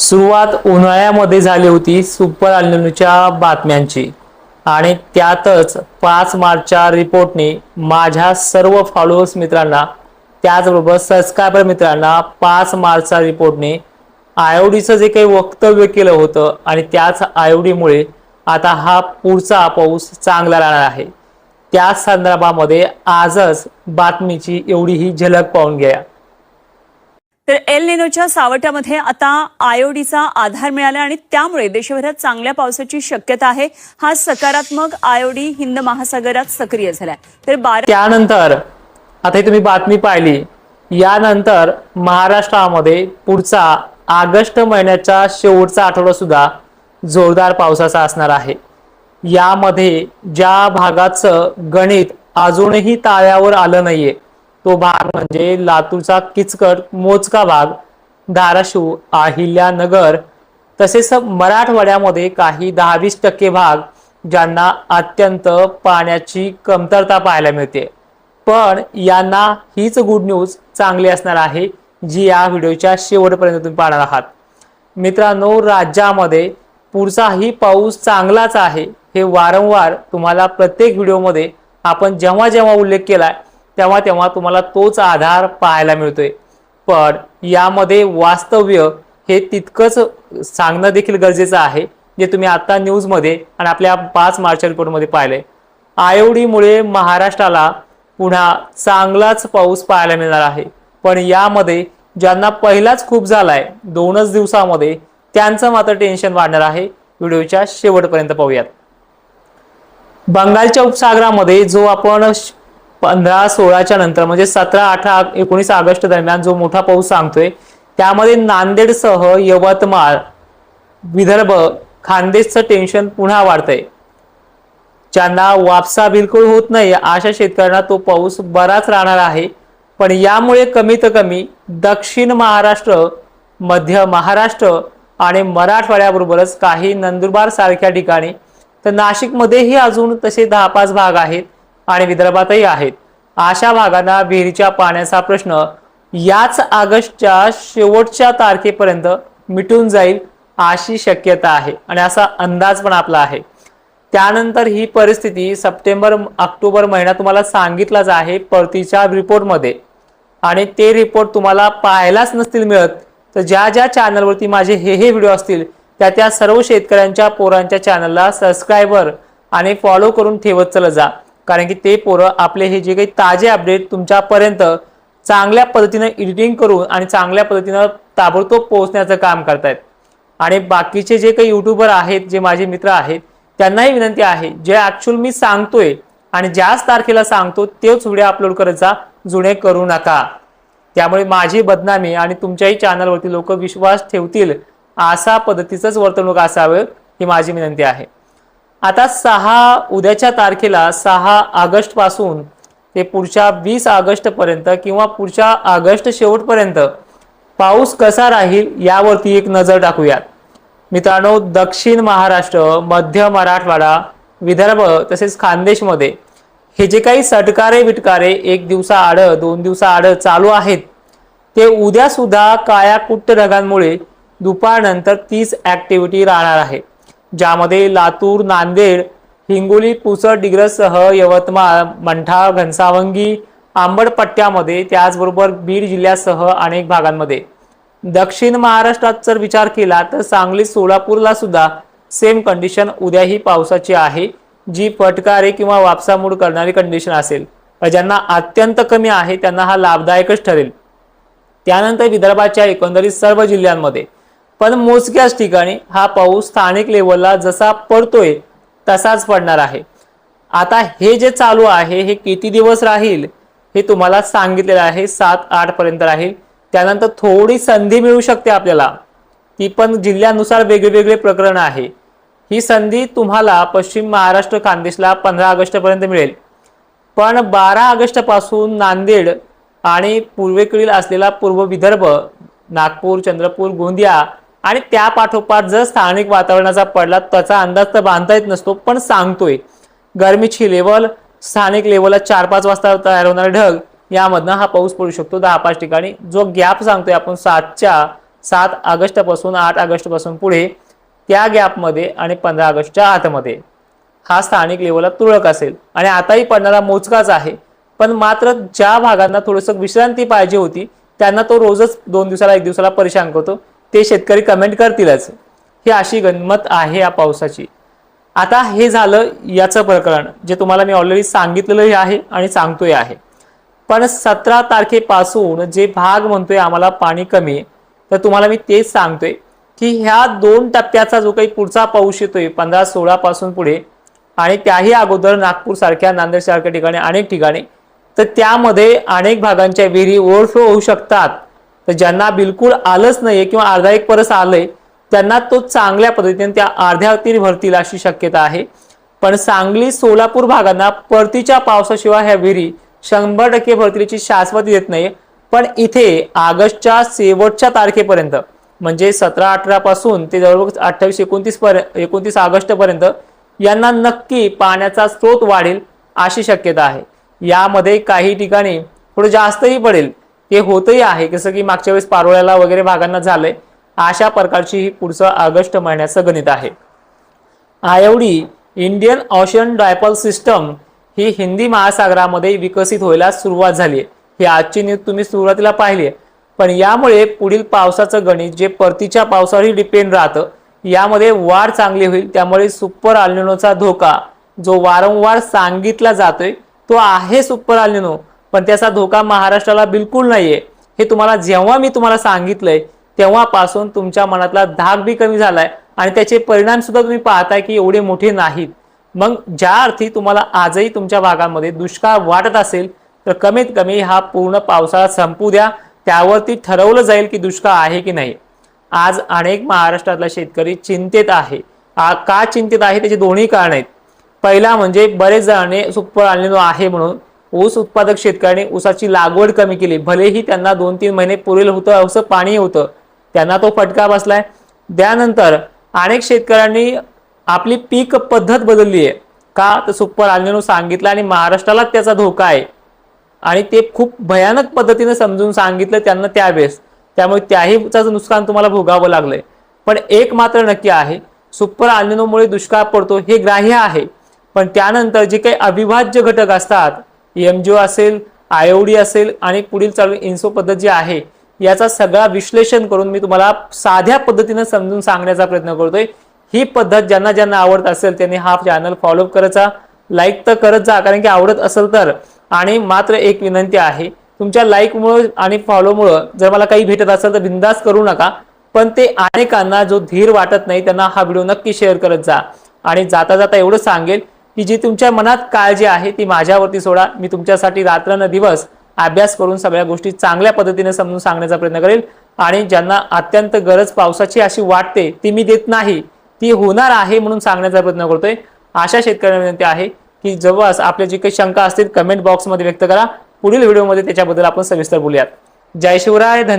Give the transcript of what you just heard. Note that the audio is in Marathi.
सुरुवात उन्हाळ्यामध्ये झाली होती सुपर एल्निनोच्या बातम्यांची आणि त्यातच 5 मार्चच्या रिपोर्टने माझ्या सर्व फॉलोअर्स मित्रांना त्याचबरोबर सबस्क्रायबर मित्रांना 5 मार्चच्या रिपोर्टने आयोडीचं जे काही वक्तव्य केलं होतं आणि त्याच आयोडीमुळे आता हा पुढचा पाऊस चांगला राहणार आहे। त्या संदर्भामध्ये आजच बातमीची एवढी ही झलक पाहून घ्या। तर एल निनोच्या सावटामध्ये आता आयोडीचा आधार मिळाला आणि त्यामुळे देशभरात चांगल्या पावसाची शक्यता आहे। हा सकारात्मक आयोडी हिंद महासागरात सक्रिय झालाय। तर त्यानंतर आता तुम्ही बातमी पाहिली, यानंतर महाराष्ट्रामध्ये पुढचा ऑगस्ट महिन्याचा शेवटचा आठवडा सुद्धा जोरदार पावसाचा असणार आहे। यामध्ये ज्या भागाचं गणित अजूनही ताळ्यावर आलं नाहीये तो भाग म्हणजे लातूरचा किचकट मोजका भाग, धाराशिव, अहिल्यानगर तसेच मराठवाड्यामध्ये काही 10-20% भाग ज्यांना अत्यंत पाण्याची कमतरता पाहायला मिळते। पण यांना हीच गुड न्यूज चांगली असणार आहे जी या व्हिडिओच्या शेवटपर्यंत तुम्ही पाहणार आहात। मित्रांनो, राज्यामध्ये पुढचाही पाऊस चांगलाच आहे हे वारंवार तुम्हाला प्रत्येक व्हिडिओमध्ये आपण जेव्हा जेव्हा उल्लेख केलाय तेव्हा तेव्हा तुम्हाला तोच आधार पाहायला मिळतोय। पण यामध्ये वास्तव्य हे तितकंच सांगणं देखील गरजेचं आहे जे तुम्ही आता न्यूजमध्ये आणि आपल्या 5 मार्च रिपोर्टमध्ये पाहिले। आयोडीमुळे महाराष्ट्राला पुन्हा चांगलाच पाऊस पाहायला मिळणार आहे। पण यामध्ये ज्यांना पहिलाच खूप झालाय 2च दिवसामध्ये त्यांचं मात्र टेन्शन वाढणार आहे। व्हिडिओच्या शेवटपर्यंत पाहूयात। बंगालच्या उपसागरामध्ये जो आपण 15-16च्या नंतर म्हणजे 17-18-19 ऑगस्ट दरम्यान जो मोठा पाऊस सांगतोय त्यामध्ये नांदेडसह यवतमाळ, विदर्भ, खानदेशचं टेन्शन पुन्हा वाढतंय। ज्यांना वापसा बिलकुल होत नाही अशा शेतकऱ्यांना तो पाऊस बराच राहणार आहे। पण यामुळे कमीत कमी दक्षिण महाराष्ट्र, मध्य महाराष्ट्र आणि मराठवाड्याबरोबरच काही नंदुरबार सारख्या ठिकाणी तर नाशिकमध्येही अजून तसे 10-5 भाग आहेत आणि विदर्भातही आहेत। अशा भागांना विहिरीच्या पाण्याचा प्रश्न याच ऑगस्टच्या शेवटच्या तारखेपर्यंत मिटून जाईल अशी शक्यता आहे आणि असा अंदाज पण आपला आहे। त्यानंतर ही परिस्थिती सप्टेंबर-ऑक्टोबर महिना तुम्हाला सांगितलाच आहे परतीच्या रिपोर्टमध्ये आणि ते रिपोर्ट तुम्हाला पाहायलाच नसतील मिळत तर ज्या ज्या चॅनलवरती माझे हे व्हिडिओ असतील त्या सर्व शेतकऱ्यांच्या पोरांच्या चॅनलला सबस्क्रायबर आणि फॉलो करून ठेवत चला जा, कारण की ते पोरं आपले हे जे काही ताजे अपडेट तुमच्यापर्यंत चांगल्या पद्धतीने एडिटिंग करून आणि चांगल्या पद्धतीने ताबडतोब पोहोचण्याचं काम करतायत। आणि बाकीचे जे काही यूट्यूबर आहेत, जे माझे मित्र आहेत, त्यांनाही विनंती आहे जे ऍक्च्युअल मी सांगतोय आणि ज्याच तारखेला सांगतो तेच व्हिडिओ अपलोड करत जा, जुने करू नका। त्यामुळे माझी बदनामी आणि तुमच्याही चॅनलवरती लोक विश्वास ठेवतील अशा पद्धतीचंच वर्तणूक असावं ही माझी विनंती आहे। आता उद्याच्या तारखेला 6 ऑगस्ट पासून ते पुढच्या 20 ऑगस्ट पर्यंत किंवा पुढच्या ऑगस्ट शेवटपर्यंत पाऊस कसा राहील यावरती एक नजर टाकूयात। मित्रांनो, दक्षिण महाराष्ट्र, मध्य मराठवाडा, विदर्भ तसेच खानदेशमध्ये हे जे काही सटकारे विटकारे 1 दिवसाआड 2 दिवसाआड चालू आहेत ते उद्या सुद्धा काळ्याकुट्ट ढगांमुळे दुपारनंतर तीच ऍक्टिव्हिटी राहणार आहे। ज्यामध्ये लातूर, नांदेड, हिंगोली, पुसद, डिग्रजसह यवतमाळ, मंठा, घनसावंगी, आंबड पट्ट्यामध्ये त्याचबरोबर बीड जिल्ह्यासह अनेक भागांमध्ये, दक्षिण महाराष्ट्रात जर विचार केला तर सांगली, सोलापूरला सुद्धा सेम कंडिशन उद्याही पावसाची आहे जी फटकारे किंवा वापसामूड करणारी कंडिशन असेल। ज्यांना अत्यंत कमी आहे त्यांना हा लाभदायकच ठरेल। त्यानंतर विदर्भाच्या एकंदरीत सर्व जिल्ह्यांमध्ये पण मोजक्याच ठिकाणी हा पाऊस स्थानिक लेवलला जसा पडतोय तसाच पडणार आहे। आता हे जे चालू आहे हे किती दिवस राहील हे तुम्हाला सांगितलेलं आहे, 7-8 पर्यंत राहील। त्यानंतर थोडी संधी मिळू शकते आपल्याला, ती पण जिल्ह्यानुसार वेगवेगळे प्रकरण आहे। ही संधी तुम्हाला पश्चिम महाराष्ट्र खानदेशला 15 ऑगस्ट पर्यंत मिळेल, पण 12 ऑगस्ट पासून नांदेड आणि पूर्वेकडील असलेला पूर्व विदर्भ, नागपूर, चंद्रपूर, गोंदिया आणि त्या पाठोपाठ जर स्थानिक वातावरणाचा पडला त्याचा अंदाज तर बांधता येत नसतो, पण सांगतोय गरमीची लेवल स्थानिक लेवलला 4-5 वाजता तयार होणारे ढग यामधनं हा पाऊस पडू शकतो 10-5 ठिकाणी। जो गॅप सांगतोय आपण 7च्या 7 ऑगस्टपासून 8 ऑगस्टपासून पुढे त्या गॅपमध्ये आणि 15 ऑगस्टच्या आतमध्ये हा स्थानिक लेवलला तुरळक असेल आणि आताही पडणारा मोजकाच आहे. पण मात्र ज्या भागांना थोडंसं विश्रांती पाहिजे होती त्यांना तो रोजच 2 दिवसाला 1 दिवसाला परेशान करतो. ते शेतकरी कमेंट करतीलच. ही अशी गंमत आहे या पावसाची. आता हे झालं याचं प्रकरण जे तुम्हाला मी ऑलरेडी सांगितलेलं आहे आणि सांगतोय आहे. पण 17 तारखेपासून जे भाग म्हणतोय आम्हाला पाणी कमी आहे, तर तुम्हाला मी तेच सांगतोय की ह्या 2 टप्प्याचा जो काही पुढचा पाऊस येतोय 15-16 पासून पुढे आणि त्याही अगोदर नागपूर सारख्या नांदेड सारख्या ठिकाणी अनेक ठिकाणी, तर त्यामध्ये अनेक भागांच्या विहिरी ओव्हरफ्लो होऊ शकतात. तर ज्यांना बिलकुल आलंच नाहीये किंवा अर्धा एक परस आलंय त्यांना तो चांगल्या पद्धतीने त्या अर्ध्यावतीर भरतील अशी शक्यता आहे. पण सांगली सोलापूर भागांना परतीच्या पावसाशिवाय ह्या विहिरी 100% भरतीची शाश्वती देत नाही. पण इथे ऑगस्टच्या शेवटच्या तारखेपर्यंत म्हणजे 17-18 पासून ते जवळपास 28-29 ऑगस्ट पर्यंत यांना नक्की पाण्याचा स्रोत वाढेल अशी शक्यता आहे. यामध्ये काही ठिकाणी थोडं जास्तही पडेल, ते होतही आहे, जसं की मागच्या वेळेस पारोळ्याला वगैरे भागांना झालंय. अशा प्रकारची ही पुढचं ऑगस्ट महिन्याचं गणित आहे. आयओडी इंडियन ओशन डायपोल सिस्टम ही हिंदी महासागरामध्ये विकसित व्हायला सुरुवात झाली आहे. ही आजची न्यूज तुम्ही सुरुवातीला पाहिली आहे. पण यामुळे पुढील पावसाचं गणित जे परतीच्या पावसावरही डिपेंड राहतं, यामध्ये वाढ चांगली होईल. त्यामुळे सुपर अल्निनोचा धोका जो वारंवार सांगितला जातोय तो आहे सुपर अल्निनो, पण त्याचा धोका महाराष्ट्राला बिलकुल नाहीये. हे तुम्हाला जेव्हा मी तुम्हाला सांगितलंय तेव्हापासून तुमच्या मनातला धाक बी कमी झालाय आणि त्याचे परिणाम सुद्धा तुम्ही पाहताय की एवढे मोठे नाहीत. मग ज्या अर्थी तुम्हाला आजही तुमच्या भागामध्ये दुष्काळ वाटत असेल तर कमीत कमी हा पूर्ण पावसाळा संपू द्या, त्यावरती ठरवलं जाईल की दुष्काळ आहे की नाही. आज अनेक महाराष्ट्रातला शेतकरी चिंतेत आहे. का चिंतेत आहे त्याची दोन्ही कारण आहेत. पहिला म्हणजे बरेच जणांनी सुपर अल्निनो आहे म्हणून ऊस उत्पादक शेतकऱ्यांनी ऊसाची लागवड कमी केली. भलेही त्यांना 2-3 महिने पुरेल होतं, असं पाणी होतं, त्यांना तो फटका बसलाय. त्यानंतर अनेक शेतकऱ्यांनी आपली पीक पद्धत बदलली आहे. का तर सुपर अल्निनो सांगितलं आणि महाराष्ट्राला त्याचा धोका आहे आणि ते खूप भयानक पद्धतीने समजून सांगितलं त्यांना त्यावेळेस, त्यामुळे त्याहीचं नुकसान तुम्हाला भोगावं लागलंय. पण एक मात्र नक्की आहे, सुपर अल्निनोमुळे दुष्काळ पडतो हे ग्राह्य आहे. पण त्यानंतर जे काही अविभाज्य घटक असतात, एमजीओ असेल, आयओडी असेल आणि पुढील चालू इन्सो पद्धत जी आहे, याचा सगळा विश्लेषण करून मी तुम्हाला साध्या पद्धतीने समजून सांगण्याचा प्रयत्न करतोय. ही पद्धत ज्यांना ज्यांना आवडत असेल त्यांनी हा चॅनल फॉलो करत जा, लाईक तर करत जा, कारण की आवडत असेल तर. आणि मात्र एक विनंती आहे, तुमच्या लाईकमुळे आणि फॉलोमुळे जर मला काही भेटत असेल तर बिंदास करू नका, पण ते अनेकांना जो धीर वाटत नाही त्यांना हा व्हिडिओ नक्की शेअर करत जा. आणि जाता जाता एवढं सांगेल की जी तुमच्या मनात काळजी आहे ती माझ्यावरती सोडा. मी तुमच्यासाठी रात्र न दिवस अभ्यास करून सगळ्या गोष्टी चांगल्या पद्धतीने समजून सांगण्याचा प्रयत्न करेल. आणि ज्यांना अत्यंत गरज पावसाची अशी वाटते ती मी देत नाही, ती होणार आहे म्हणून सांगण्याचा प्रयत्न करतोय. अशा शेतकऱ्यांना विनंती आहे की जवळ आपल्या जी काही शंका असतील कमेंट बॉक्समध्ये व्यक्त करा. पुढील व्हिडिओमध्ये त्याच्याबद्दल आपण सविस्तर बोलूयात. जय शिवराय. धन्यवाद.